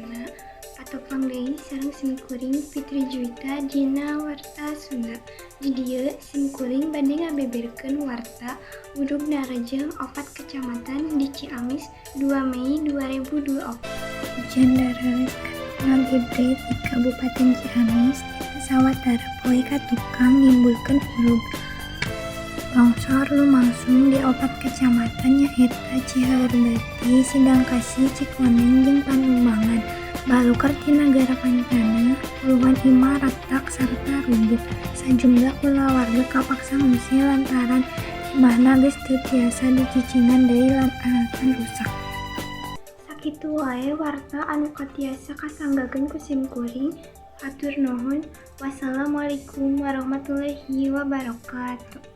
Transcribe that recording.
Perdana atau Pangdeui sareng simkuring Fitri Juwita dina Warta Sunda. Di dieu simkuring bade ngabeberkeun warta budugna Rejeng 4 kecamatan di Ciamis 2 Mei 2024. Hujan darat ngagebre di Kabupaten Ciamis sawatara poe ka tukang nimbulkeun huruf. Longsor lumangsung di 4 kecamatan nyaeta Ciheurdeuti, Sidangkasih, Cikoneng, jeung Panumbangan. Balukar ti nagara Pancana, puluhan imah retak sarta rubuh. Sajumlah ulah warga kapaksa ngungsi lantaran imahna geus teu tiasa dicicingan deui lantaran rusak. Sakitu wae warta anu katiasa kasanggakeun ku simkuring. Hatur nuhun. Wassalamualaikum warahmatullahi wabarakatuh.